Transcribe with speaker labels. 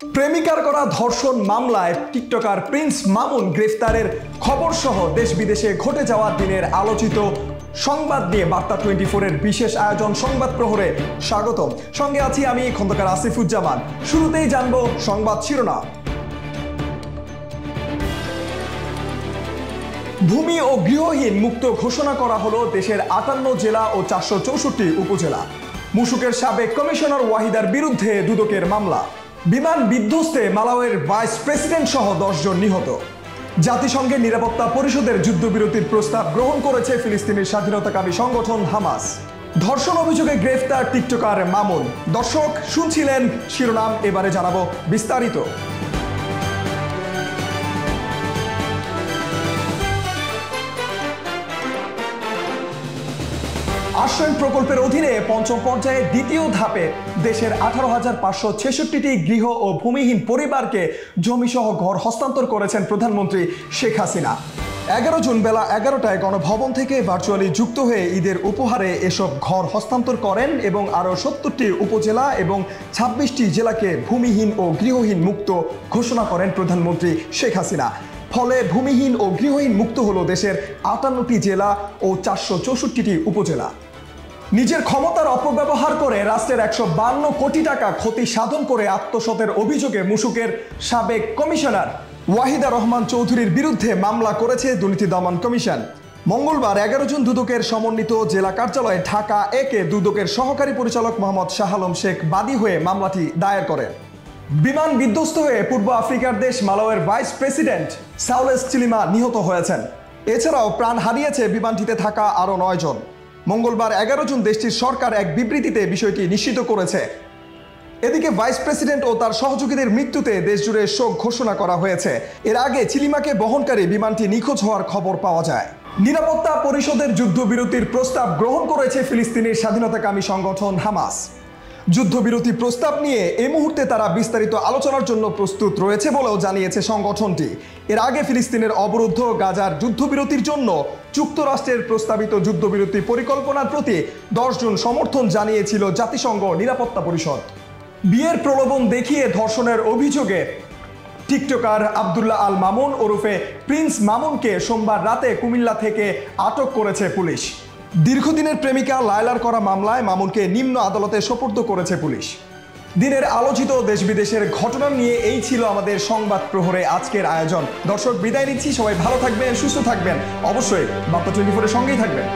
Speaker 1: প্রেমিকার করা ধর্ষণ মামলায় টিকটকার প্রিন্স মামুন গ্রেফতারের খবর সহ দেশ বিদেশে ঘটে যাওয়া দিনের আলোচিত সংবাদ নিয়ে বার্তা 24 এর বিশেষ আয়োজন সংবাদ প্রহরে স্বাগতম। সঙ্গে আছি আমি খন্দকার আসিফুজ্জামান। শুরুতেই জানবো সংবাদ শিরোনাম। ভূমি ও গৃহহীন মুক্ত ঘোষণা করা হলো দেশের 58 জেলা ও 464 উপজেলা। মুশুকের সাবেক কমিশনার ওয়াহিদার বিরুদ্ধে দুদকের মামলা। বিমান বিধ্বস্তে মালাউইয়ের ভাইস প্রেসিডেন্ট সহ 10 জন নিহত। জাতিসংঘের নিরাপত্তা পরিষদের যুদ্ধবিরতির প্রস্তাব গ্রহণ করেছে ফিলিস্তিনের স্বাধীনতাকামী সংগঠন হামাস। ধর্ষণ অভিযোগে গ্রেফতার টিকটকার মামুন। দর্শক শুনছিলেন শিরোনাম, এবারে জানাবো বিস্তারিত। আশ্রয় প্রকল্পের অধীনে পঞ্চম পর্যায়ে দ্বিতীয় ধাপে দেশের 18,566টি গৃহ ও ভূমিহীন পরিবারকে জমিসহ ঘর হস্তান্তর করেছেন প্রধানমন্ত্রী শেখ হাসিনা। 11 জুন বেলা 11টায় গণভবন থেকে ভার্চুয়ালি যুক্ত হয়ে ঈদের উপহারে এসব ঘর হস্তান্তর করেন এবং আরও 70টি উপজেলা এবং 26টি জেলাকে ভূমিহীন ও গৃহহীন মুক্ত ঘোষণা করেন প্রধানমন্ত্রী শেখ হাসিনা। ফলে ভূমিহীন ও গৃহহীন মুক্ত হলো দেশের 58টি জেলা ও 464টি উপজেলা। নিজের ক্ষমতার অপব্যবহার করে রাষ্ট্রের 152 কোটি টাকা ক্ষতি সাধন করে আত্মসাতের অভিযোগে মুশুকের সাবেক কমিশনার ওয়াহিদা রহমান চৌধুরীর বিরুদ্ধে মামলা করেছে দুর্নীতি দমন কমিশন। মঙ্গলবার 11 জুন দুদকের সমন্বিত জেলা কার্যালয়ে ঢাকা একে দুদকের সহকারী পরিচালক মোহাম্মদ শাহ আলম শেখ বাদী হয়ে মামলাটি দায়ের করেন। বিমান বিধ্বস্ত হয়ে পূর্ব আফ্রিকার দেশ মালাউইয়ের ভাইস প্রেসিডেন্ট সাউলেস চিলিমা নিহত হয়েছেন। এছাড়াও প্রাণ হারিয়েছে বিমানটিতে থাকা আরও 9 জন। মঙ্গলবার 11 জুন দেশটির সরকার এক বিবৃতিতে বিষয়টি নিশ্চিত করেছে। এদিকে ভাইস প্রেসিডেন্ট ও তার সহযোগীদের মৃত্যুতে দেশজুড়ে শোক ঘোষণা করা হয়েছে। এর আগে চিলিমাকে বহনকারী বিমানটি নিখোঁজ হওয়ার খবর পাওয়া যায়। নিরাপত্তা পরিষদের যুদ্ধবিরতির প্রস্তাব গ্রহণ করেছে ফিলিস্তিনের স্বাধীনতাকামী সংগঠন হামাস। যুদ্ধবিরতি প্রস্তাব নিয়ে এই মুহূর্তে তারা বিস্তারিত আলোচনার জন্য প্রস্তুত রয়েছে বলেও জানিয়েছে সংগঠনটি। এর আগে ফিলিস্তিনের অবরুদ্ধ গাজার যুদ্ধবিরতির জন্য যুক্তরাষ্ট্রের প্রস্তাবিত যুদ্ধবিরতি পরিকল্পনার প্রতি 10 জুন সমর্থন জানিয়েছিল জাতিসংঘ নিরাপত্তা পরিষদ। বিয়ের প্রলোভন দেখিয়ে ধর্ষণের অভিযোগে টিকটকার আব্দুল্লাহ আল মামুন ওরফে প্রিন্স মামুনকে সোমবার রাতে কুমিল্লা থেকে আটক করেছে পুলিশ। দীর্ঘদিনের প্রেমিকা লায়লার করা মামলায় মামুনকে নিম্ন আদালতে সোপর্দ করেছে পুলিশ। দিনের আলোচিত দেশ বিদেশের ঘটনা নিয়ে এই ছিল আমাদের সংবাদ প্রহরে আজকের আয়োজন। দর্শক বিদায় নিচ্ছি, সবাই ভালো থাকবেন, সুস্থ থাকবেন, অবশ্যই বার্তা 24 এর সঙ্গেই থাকবেন।